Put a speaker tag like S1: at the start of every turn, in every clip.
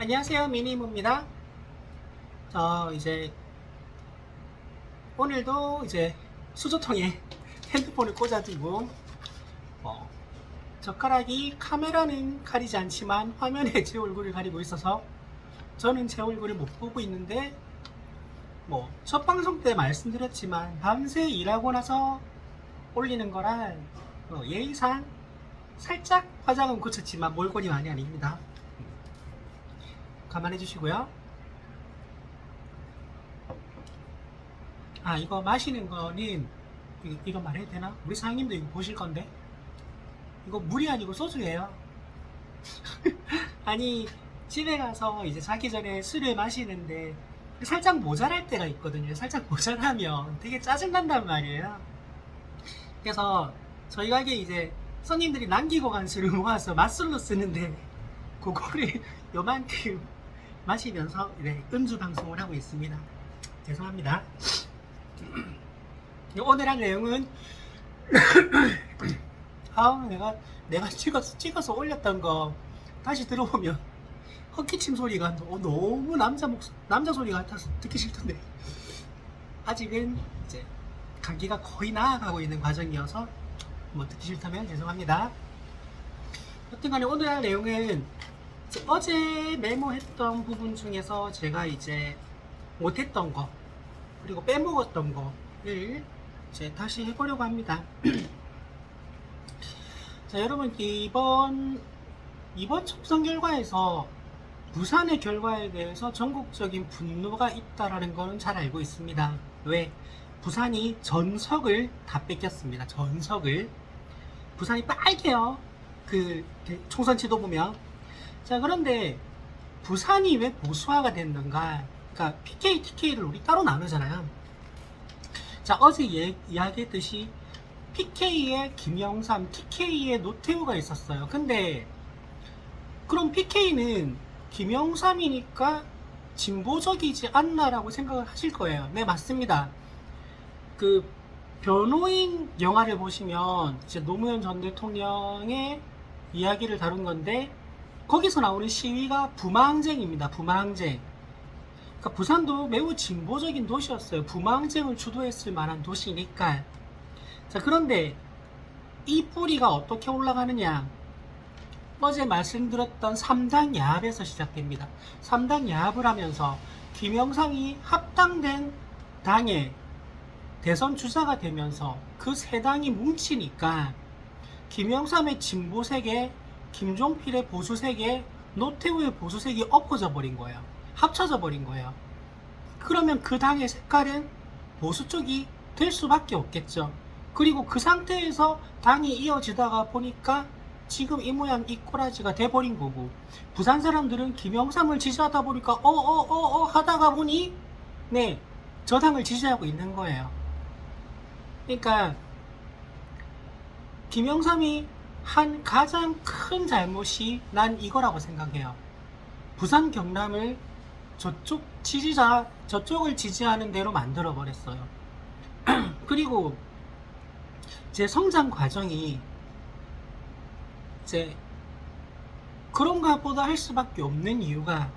S1: 안녕하세요, 미니모입니다. 이제 오늘도 이제 수저통에 핸드폰을 꽂아두고 젓가락이 카메라는 가리지 않지만 화면에 제 얼굴을 가리고 있어서 저는 제 얼굴을 못 보고 있는데, 첫 방송 때 말씀드렸지만 밤새 일하고 나서 올리는 거라 예의상 살짝 화장은 고쳤지만 몰골이 많이 아닙니다. 감안해 주시고요. 이거 마시는 거는 이거 말해도 되나? 우리 사장님도 이거 보실 건데, 이거 물이 아니고 소주예요. 아니, 집에 가서 이제 자기 전에 술을 마시는데 살짝 모자랄 때가 있거든요. 살짝 모자라면 되게 짜증난단 말이에요. 그래서 저희 가게 이제 손님들이 남기고 간 술을 모아서 맛술로 쓰는데, 그거를 요만큼 마시면서 음주 방송을 하고 있습니다. 죄송합니다. 오늘 할 내용은 내가 찍어서 올렸던 거 다시 들어보면 헛기침 소리가 너무 남자 소리 같아서 듣기 싫던데, 아직은 이제 감기가 거의 나아가고 있는 과정이어서 듣기 싫다면 죄송합니다. 여튼간에 오늘 할 내용은 어제 메모했던 부분 중에서 제가 이제 못했던 거 그리고 빼먹었던 거를 이제 다시 해보려고 합니다. 자, 여러분, 이번 총선 결과에서 부산의 결과에 대해서 전국적인 분노가 있다라는 거는 잘 알고 있습니다. 왜? 부산이 전석을 다 뺏겼습니다. 전석을. 부산이 빨개요. 그 총선 지도 보면. 자, 그런데 부산이 왜 보수화가 됐는가? 그러니까 PK, TK를 우리 따로 나누잖아요. 자, 어제 이야기했듯이 PK에 김영삼, TK에 노태우가 있었어요. 근데 그럼 PK는 김영삼이니까 진보적이지 않나라고 생각을 하실 거예요. 네, 맞습니다. 그 변호인 영화를 보시면 이제 노무현 전 대통령의 이야기를 다룬 건데, 거기서 나오는 시위가 부마항쟁입니다. 부마항쟁. 그러니까 부산도 매우 진보적인 도시였어요. 부마항쟁을 주도했을 만한 도시니까. 자, 그런데 이 뿌리가 어떻게 올라가느냐? 어제 말씀드렸던 3당 야합에서 시작됩니다. 3당 야합을 하면서 김영삼이 합당된 당의 대선 주자가 되면서 그 세 당이 뭉치니까 김영삼의 진보세계, 김종필의 보수세계, 노태우의 보수색이 엎어져 버린 거예요. 합쳐져 버린 거예요. 그러면 그 당의 색깔은 보수 쪽이 될 수밖에 없겠죠. 그리고 그 상태에서 당이 이어지다가 보니까 지금 이 모양 이 꼬라지가 돼버린 거고, 부산 사람들은 김영삼을 지지하다 보니까 하다가 보니 저 당을 지지하고 있는 거예요. 그러니까 김영삼이 한 가장 큰 잘못이 난 이거라고 생각해요. 부산 경남을 저쪽을 지지하는 대로 만들어 버렸어요. 그리고 제 성장 과정이 이제 그런가 보다 할 수밖에 없는 이유가,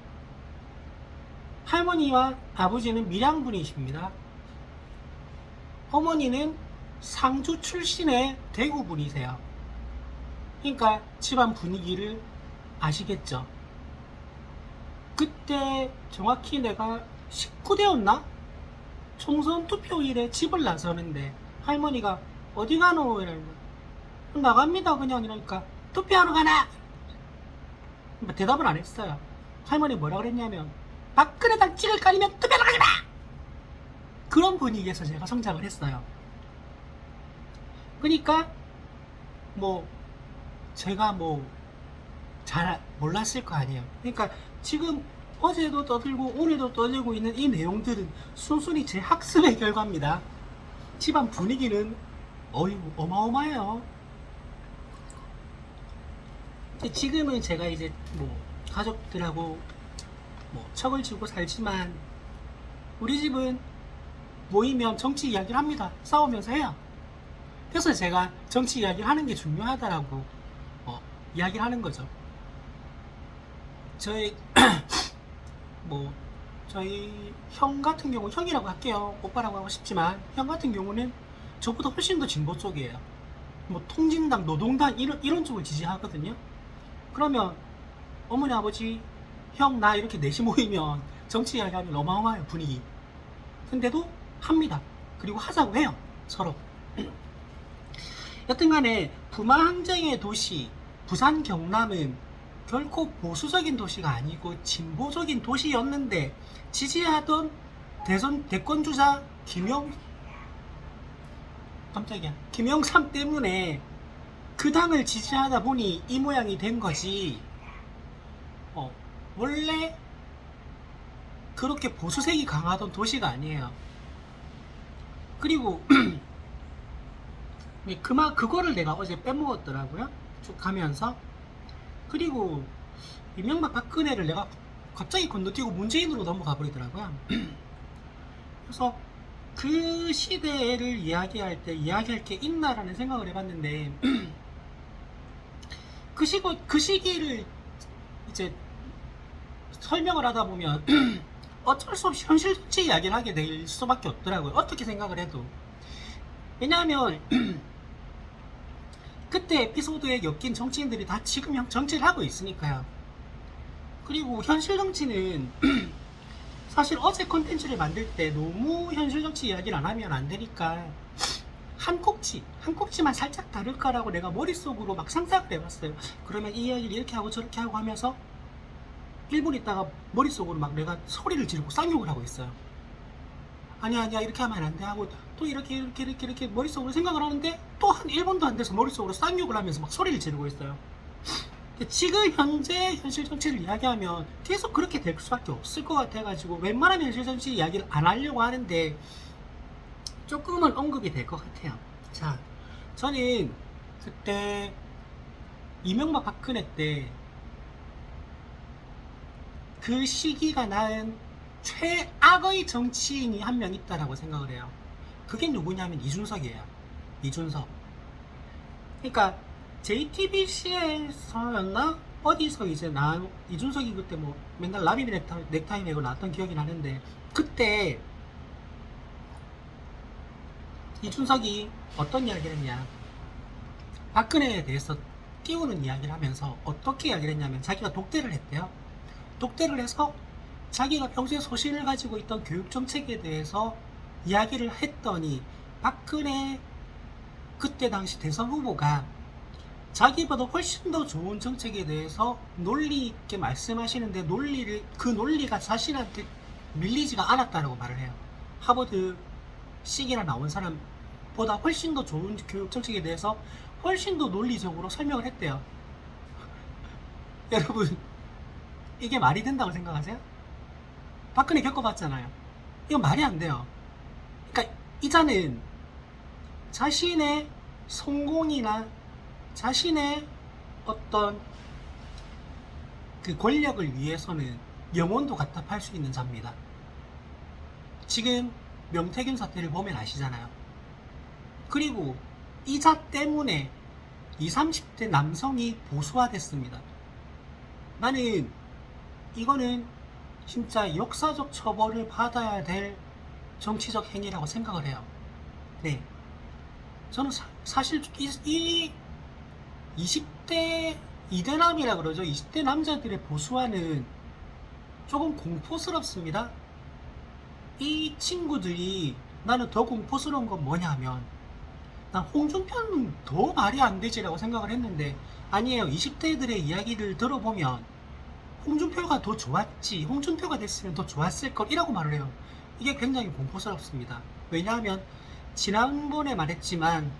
S1: 할머니와 아버지는 밀양분이십니다. 어머니는 상주 출신의 대구 분이세요. 그러니까 집안 분위기를 아시겠죠. 그때 정확히 내가 19대였나? 총선 투표일에 집을 나서는데 할머니가 어디 가노? 이러면 나갑니다 그냥. 이러니까 투표하러 가나? 대답을 안 했어요. 할머니 뭐라 그랬냐면 박근혜당 찍을 거리면 투표하러 가지 마! 그런 분위기에서 제가 성장을 했어요. 그러니까 제가 잘 몰랐을 거 아니에요. 그러니까 지금 어제도 떠들고 오늘도 떠들고 있는 이 내용들은 순순히 제 학습의 결과입니다. 집안 분위기는 어마어마해요. 지금은 제가 이제 가족들하고 척을 지고 살지만, 우리 집은 모이면 정치 이야기를 합니다. 싸우면서 해요. 그래서 제가 정치 이야기를 하는 게 중요하다라고 이야기를 하는 거죠. 저희 뭐 저희 형 같은 경우, 형이라고 할게요. 오빠라고 하고 싶지만 형 같은 경우는 저보다 훨씬 더 진보 쪽이에요. 뭐 통진당, 노동당 이런 쪽을 지지하거든요. 그러면 어머니, 아버지, 형, 나 이렇게 넷이 모이면 정치 이야기하면 어마어마해요, 분위기. 근데도 합니다. 그리고 하자고 해요, 서로. 여튼간에 부마항쟁의 도시 부산 경남은 결코 보수적인 도시가 아니고 진보적인 도시였는데, 지지하던 대권주자 김영삼 때문에 그 당을 지지하다 보니 이 모양이 된 거지. 원래 그렇게 보수색이 강하던 도시가 아니에요. 그리고 그거를 내가 어제 빼먹었더라고요, 쭉 가면서. 그리고 이명박 박근혜를 내가 갑자기 건너뛰고 문재인으로 넘어가 버리더라고요. 그래서 그 시대를 이야기할 때 이야기할 게 있나라는 생각을 해봤는데 그 시기를 이제 설명을 하다 보면 어쩔 수 없이 현실 정치 이야기를 하게 될 수밖에 없더라고요, 어떻게 생각을 해도. 왜냐하면 그때 에피소드에 엮인 정치인들이 다 지금 정치를 하고 있으니까요. 그리고 현실 정치는 사실 어제 콘텐츠를 만들 때 너무 현실 정치 이야기를 안 하면 안 되니까 한 꼭지만 살짝 다룰까라고 내가 머릿속으로 막 상상을 해봤어요. 그러면 이 이야기를 이렇게 하고 저렇게 하고 하면서 1분 있다가 머릿속으로 막 내가 소리를 지르고 쌍욕을 하고 있어요. 아니야 이렇게 하면 안 돼 하고 또 이렇게 머릿속으로 생각을 하는데 또 한 1분도 안 돼서 머릿속으로 쌍욕을 하면서 막 소리를 지르고 있어요. 지금 현재 현실 정치를 이야기하면 계속 그렇게 될 수밖에 없을 것 같아가지고 웬만하면 현실 정치 이야기를 안 하려고 하는데 조금은 언급이 될 것 같아요. 자, 저는 그때 이명박 박근혜 때 그 시기가 낳은 최악의 정치인이 한 명 있다라고 생각을 해요. 그게 누구냐면 이준석이에요. 이준석. 그러니까 JTBC에서였나 어디서 이제 이준석이 그때 뭐 맨날 라비 넥타이 메고 나왔던 기억이 나는데, 그때 이준석이 어떤 이야기를 했냐, 박근혜에 대해서 띄우는 이야기를 하면서 어떻게 이야기를 했냐면 자기가 독대를 했대요. 독대를 해서 자기가 평소에 소신을 가지고 있던 교육정책에 대해서 이야기를 했더니 박근혜 그때 당시 대선 후보가 자기보다 훨씬 더 좋은 정책에 대해서 논리 있게 말씀하시는데 그 논리가 자신한테 밀리지가 않았다라고 말을 해요. 하버드 시기나 나온 사람보다 훨씬 더 좋은 교육 정책에 대해서 훨씬 더 논리적으로 설명을 했대요. 여러분, 이게 말이 된다고 생각하세요? 박근혜 겪어봤잖아요. 이건 말이 안 돼요. 그러니까 이자는 자신의 성공이나 자신의 어떤 그 권력을 위해서는 영혼도 갖다 팔 수 있는 자입니다. 지금 명태균 사태를 보면 아시잖아요. 그리고 이자 때문에 20, 30대 남성이 보수화됐습니다. 나는 이거는 진짜 역사적 처벌을 받아야 될 정치적 행위라고 생각을 해요. 네. 저는 사실 이 20대 이대남이라 그러죠. 20대 남자들의 보수화는 조금 공포스럽습니다. 이 친구들이, 나는 더 공포스러운 건 뭐냐면, 난 홍준표는 더 말이 안 되지라고 생각을 했는데 아니에요. 20대들의 이야기를 들어보면 홍준표가 더 좋았지, 홍준표가 됐으면 더 좋았을 걸 이라고 말을 해요. 이게 굉장히 공포스럽습니다. 왜냐하면 지난번에 말했지만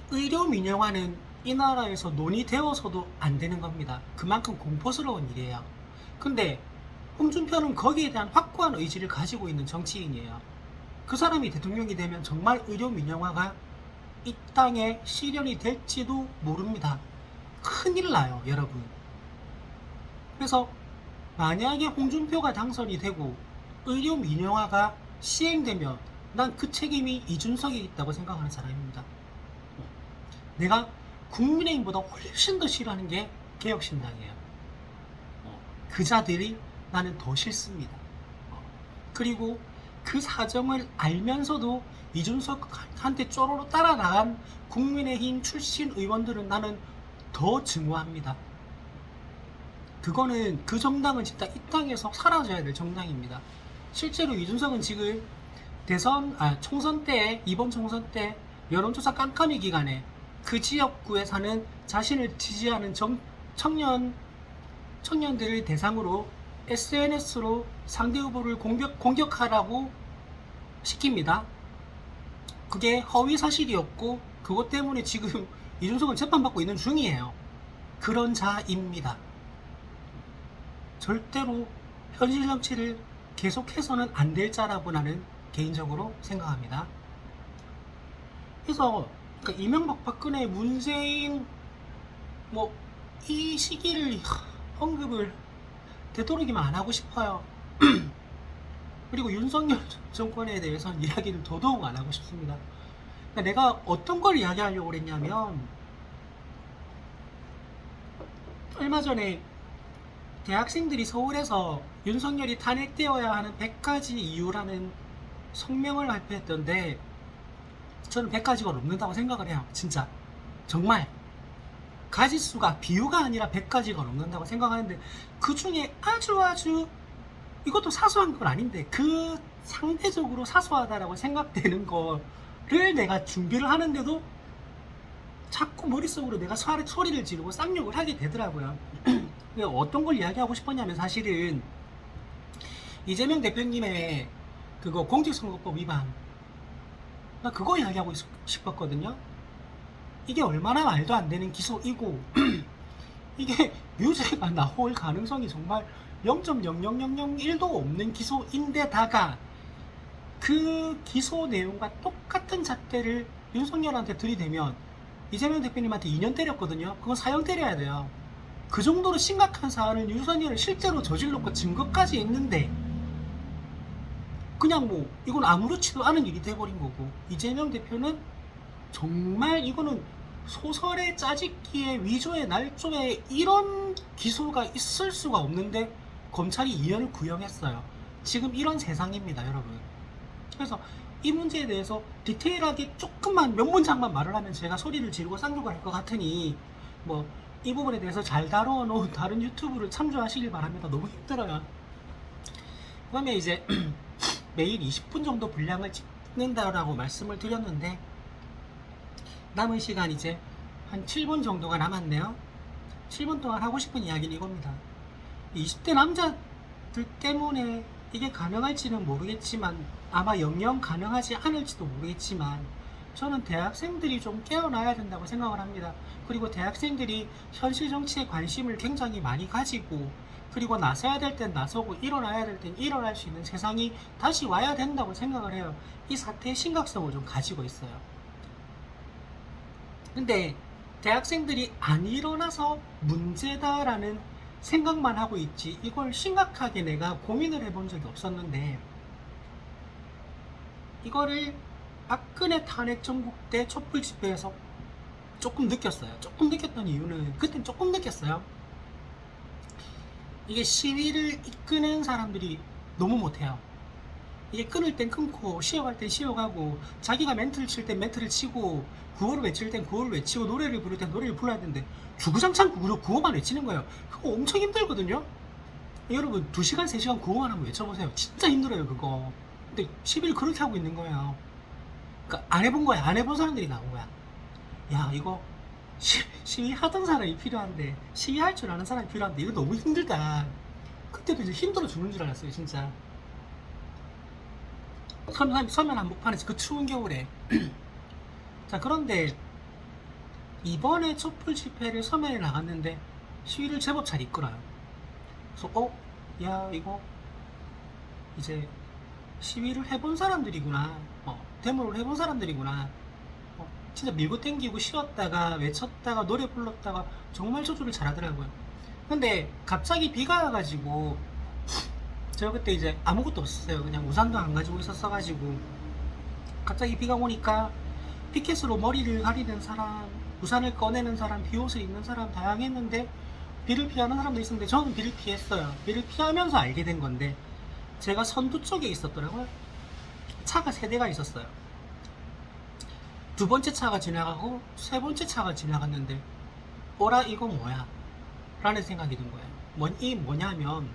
S1: 의료 민영화는 이 나라에서 논의되어서도 안 되는 겁니다. 그만큼 공포스러운 일이에요. 근데 홍준표는 거기에 대한 확고한 의지를 가지고 있는 정치인이에요. 그 사람이 대통령이 되면 정말 의료 민영화가 이 땅에 실현이 될지도 모릅니다. 큰일 나요, 여러분. 그래서 만약에 홍준표가 당선이 되고 의료 민영화가 시행되면 난 그 책임이 이준석이 있다고 생각하는 사람입니다. 내가 국민의힘보다 훨씬 더 싫어하는 게 개혁신당이에요. 그 자들이 나는 더 싫습니다. 그리고 그 사정을 알면서도 이준석한테 쪼로로 따라 나간 국민의힘 출신 의원들은 나는 더 증오합니다. 그거는 그 정당은 진짜 이 땅에서 사라져야 될 정당입니다. 실제로 이준석은 지금 총선 때, 이번 총선 때 여론조사 깜깜이 기간에 그 지역구에 사는 자신을 지지하는 청년들을 대상으로 SNS로 상대 후보를 공격하라고 시킵니다. 그게 허위 사실이었고 그것 때문에 지금 이준석은 재판받고 있는 중이에요. 그런 자입니다. 절대로 현실 정치를 계속해서는 안 될 자라고 나는 개인적으로 생각합니다. 그래서 그러니까 이명박, 박근혜, 문재인 이 시기를 언급을 되도록이면 안 하고 싶어요. 그리고 윤석열 정권에 대해서는 이야기를 더더욱 안 하고 싶습니다. 그러니까 내가 어떤 걸 이야기하려고 그랬냐면 얼마 전에 대학생들이 서울에서 윤석열이 탄핵되어야 하는 100가지 이유라는 성명을 발표했던데 저는 100가지가 넘는다고 생각을 해요. 진짜 정말 가지수가 비유가 아니라 100가지가 넘는다고 생각하는데 그 중에 아주 이것도 사소한 건 아닌데 그 상대적으로 사소하다라고 생각되는 거를 내가 준비를 하는데도 자꾸 머릿속으로 내가 소리를 지르고 쌍욕을 하게 되더라고요. 어떤 걸 이야기하고 싶었냐면 사실은 이재명 대표님의 그거 공직선거법 위반 나 그거 이야기하고 싶었거든요. 이게 얼마나 말도 안 되는 기소이고 이게 유죄가 나올 가능성이 정말 0.00001도 없는 기소인데다가 그 기소 내용과 똑같은 잣대를 윤석열한테 들이대면 이재명 대표님한테 2년 때렸거든요. 그건 사형 때려야 돼요. 그 정도로 심각한 사안을 윤석열이 실제로 저질렀고 증거까지 있는데 그냥 이건 아무렇지도 않은 일이 돼버린 거고 이재명 대표는 정말 이거는 소설의 짜집기에 위조의 날조에 이런 기소가 있을 수가 없는데 검찰이 2년을 구형했어요. 지금 이런 세상입니다, 여러분. 그래서 이 문제에 대해서 디테일하게 조금만 몇 문장만 말을 하면 제가 소리를 지르고 쌍욕을 할 것 같으니 이 부분에 대해서 잘 다루어 놓은 다른 유튜브를 참조하시길 바랍니다. 너무 힘들어요. 그다음에 이제 매일 20분 정도 분량을 찍는다라고 말씀을 드렸는데 남은 시간 이제 한 7분 정도가 남았네요. 7분 동안 하고 싶은 이야기는 이겁니다. 20대 남자들 때문에 이게 가능할지는 모르겠지만 아마 영영 가능하지 않을지도 모르겠지만 저는 대학생들이 좀 깨어나야 된다고 생각을 합니다. 그리고 대학생들이 현실 정치에 관심을 굉장히 많이 가지고 그리고 나서야 될 땐 나서고 일어나야 될 땐 일어날 수 있는 세상이 다시 와야 된다고 생각을 해요. 이 사태의 심각성을 좀 가지고 있어요. 근데 대학생들이 안 일어나서 문제다라는 생각만 하고 있지 이걸 심각하게 내가 고민을 해본 적이 없었는데 이거를 박근혜 탄핵 전국 때 촛불 집회에서 조금 느꼈어요. 조금 느꼈던 이유는 그땐 조금 느꼈어요. 이게 시위를 이끄는 사람들이 너무 못해요. 이게 끊을 땐 끊고 쉬어갈 땐 쉬어가고 자기가 멘트를 칠 땐 멘트를 치고 구호를 외칠 땐 구호를 외치고 노래를 부를 땐 노래를 불러야 되는데 주구장창 구호만 외치는 거예요. 그거 엄청 힘들거든요. 여러분 2시간 3시간 구호만 한번 외쳐보세요. 진짜 힘들어요 그거. 근데 시위를 그렇게 하고 있는 거예요. 그러니까 안 해본 거야. 안 해본 사람들이 나온 거야. 야 이거 시위하던 사람이 필요한데 시위할 줄 아는 사람이 필요한데 이거 너무 힘들다. 그때도 이제 힘들어 죽는 줄 알았어요 진짜. 서면 한복판에서 그 추운 겨울에 자 그런데 이번에 촛불 집회를 서면에 나갔는데 시위를 제법 잘 이끌어요. 그래서 야 이거 이제 시위를 해본 사람들이구나. 데모를 해본 사람들이구나. 진짜 밀고 땡기고 쉬었다가 외쳤다가 노래 불렀다가 정말 조절을 잘하더라고요. 근데 갑자기 비가 와가지고 제가 그때 이제 아무것도 없었어요. 그냥 우산도 안 가지고 있었어가지고 갑자기 비가 오니까 피켓으로 머리를 가리는 사람, 우산을 꺼내는 사람, 비옷을 입는 사람 다양했는데 비를 피하는 사람도 있었는데 저는 비를 피했어요. 비를 피하면서 알게 된 건데 제가 선두 쪽에 있었더라고요. 차가 세 대가 있었어요. 두 번째 차가 지나가고 세 번째 차가 지나갔는데 어라 이거 뭐야? 라는 생각이 든 거예요. 이 뭐냐면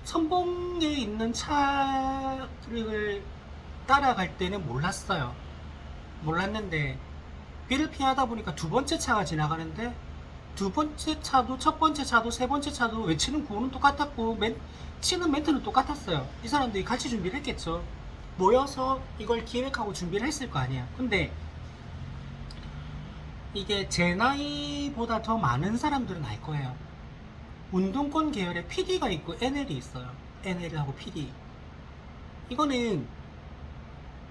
S1: 선봉에 있는 차를 따라갈 때는 몰랐어요. 몰랐는데 비를 피하다 보니까 두 번째 차가 지나가는데 두 번째 차도 첫 번째 차도 세 번째 차도 외치는 구호는 똑같았고 치는 멘트는 똑같았어요. 이 사람들이 같이 준비를 했겠죠. 모여서 이걸 기획하고 준비를 했을 거 아니야. 근데 이게 제 나이보다 더 많은 사람들은 알 거예요. 운동권 계열에 PD가 있고 NL이 있어요. NL하고 PD. 이거는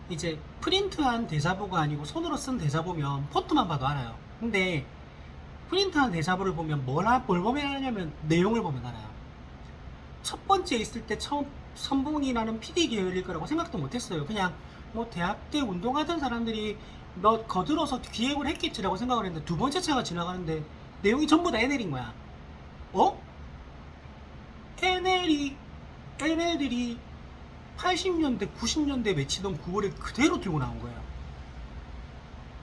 S1: 이제 프린트한 대자보가 아니고 손으로 쓴 대자보면 폰트만 봐도 알아요. 근데 프린트한 대자보를 보면 뭘 보면 알냐면 내용을 보면 알아요. 첫 번째 있을 때 처음 선봉이라는 PD 계열일 거라고 생각도 못했어요. 그냥 뭐 대학 때 운동하던 사람들이 몇 거들어서 기획을 했겠지라고 생각을 했는데 두 번째 차가 지나가는데 내용이 전부 다 NL인 거야. 어? NL들이 80년대, 90년대 외치던 구호를 그대로 들고 나온 거예요.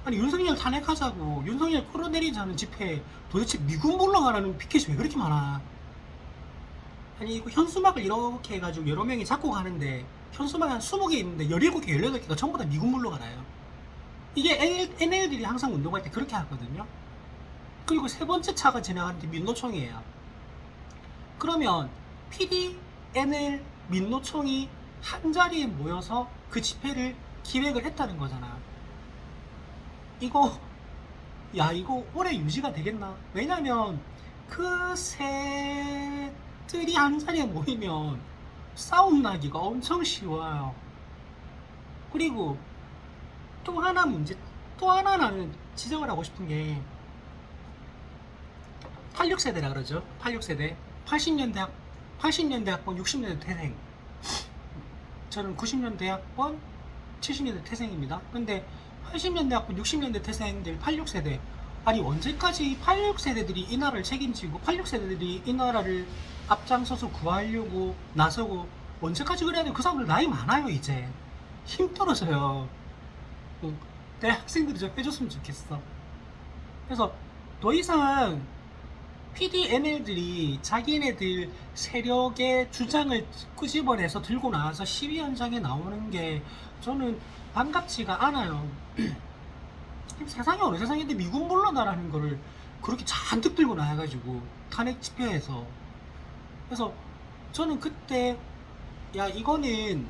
S1: 아니 윤석열 탄핵하자고 윤석열 끌어내리자는 집회에 도대체 미군 물러가라는 피켓이 왜 그렇게 많아? 아니 이거 현수막을 이렇게 해가지고 여러 명이 잡고 가는데 현수막이 한 20개 있는데 17개, 18개가 전부 다 미군 물러가라요. 이게 NL들이 항상 운동할 때 그렇게 하거든요. 그리고 세 번째 차가 지나가는데 민노총이에요. 그러면 PD, NL, 민노총이 한 자리에 모여서 그 집회를 기획을 했다는 거잖아. 이거 오래 유지가 되겠나? 왜냐면 그 새들이 한 자리에 모이면 싸움 나기가 엄청 쉬워요. 그리고 또 하나 나는 지적을 하고 싶은 게 86세대라 그러죠. 86세대. 80년대 학번, 60년대 태생. 저는 90년대 학번, 70년대 태생입니다. 근데 80년대 학번, 60년대 태생들 86세대. 아니 언제까지 86세대들이 이 나라를 책임지고 86세대들이 이 나라를 앞장서서 구하려고 나서고 언제까지 그래야 돼? 그 사람들 나이 많아요 이제. 힘들어져요. 대학생들이 좀 해줬으면 좋겠어. 그래서 더 이상 PD, NL들이 자기네들 세력의 주장을 끄집어내서 들고 나와서 시위 현장에 나오는 게 저는 반갑지가 않아요. 세상이 어느 세상인데 미군 물러나라는 거를 그렇게 잔뜩 들고 나와가지고 탄핵 집회에서. 그래서 저는 그때 이거는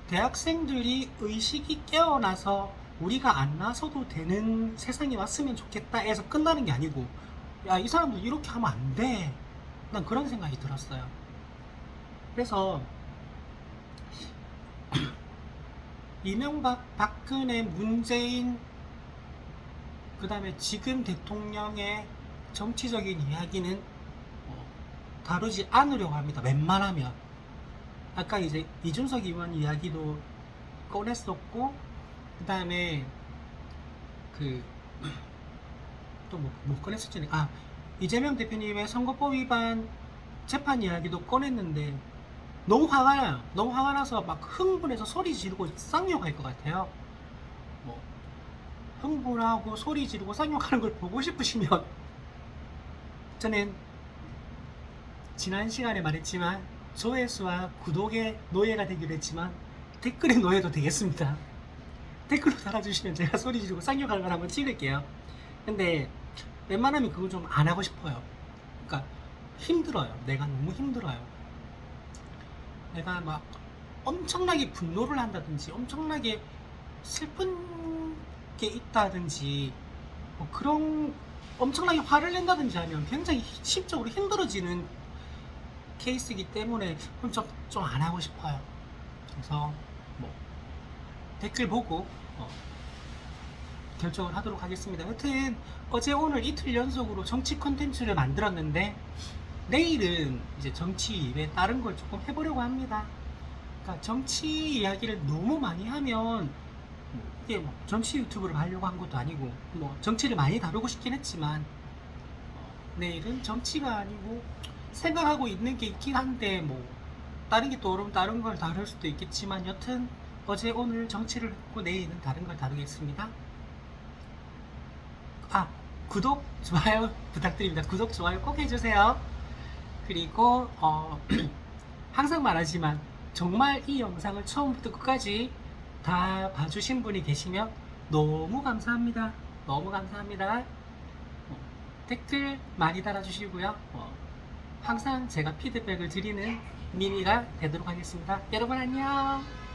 S1: 대학생들이 의식이 깨어나서 우리가 안 나서도 되는 세상이 왔으면 좋겠다 해서 끝나는 게 아니고 이 사람들 이렇게 하면 안 돼. 난 그런 생각이 들었어요. 그래서 이명박, 박근혜, 문재인 그 다음에 지금 대통령의 정치적인 이야기는 다루지 않으려고 합니다. 웬만하면. 아까 이제 이준석 의원 이야기도 꺼냈었고 그 다음에 또 뭐 꺼냈었지? 이재명 대표님의 선거법 위반 재판 이야기도 꺼냈는데 너무 화가 나요. 너무 화가 나서 막 흥분해서 소리 지르고 쌍욕할 것 같아요. 뭐 흥분하고 소리 지르고 쌍욕하는 걸 보고 싶으시면 저는 지난 시간에 말했지만 조회수와 구독의 노예가 되기로 했지만 댓글의 노예도 되겠습니다. 댓글로 달아주시면 제가 소리 지르고 쌍욕하는 걸 한번 찍을게요. 근데 웬만하면 그거 좀 안 하고 싶어요. 그러니까 힘들어요. 내가 너무 힘들어요. 내가 막 엄청나게 분노를 한다든지 엄청나게 슬픈 게 있다든지 뭐 그런 엄청나게 화를 낸다든지 하면 굉장히 심적으로 힘들어지는 케이스이기 때문에 좀 안 하고 싶어요. 그래서 뭐 댓글 보고 결정을 하도록 하겠습니다. 여튼 어제 오늘 이틀 연속으로 정치 콘텐츠를 만들었는데 내일은 이제 정치 외에 다른 걸 조금 해보려고 합니다. 그러니까 정치 이야기를 너무 많이 하면 이게 정치 유튜브를 하려고 한 것도 아니고 정치를 많이 다루고 싶긴 했지만 내일은 정치가 아니고 생각하고 있는 게 있긴 한데 뭐 다른 게 떠오르면 다른 걸 다룰 수도 있겠지만 여튼 어제 오늘 정치를 했고 내일은 다른 걸 다루겠습니다. 아, 구독, 좋아요 부탁드립니다. 구독, 좋아요 꼭 해주세요. 그리고 항상 말하지만 정말 이 영상을 처음부터 끝까지 다 봐주신 분이 계시면 너무 감사합니다. 너무 감사합니다. 댓글 많이 달아주시고요. 항상 제가 피드백을 드리는 미니가 되도록 하겠습니다. 여러분 안녕.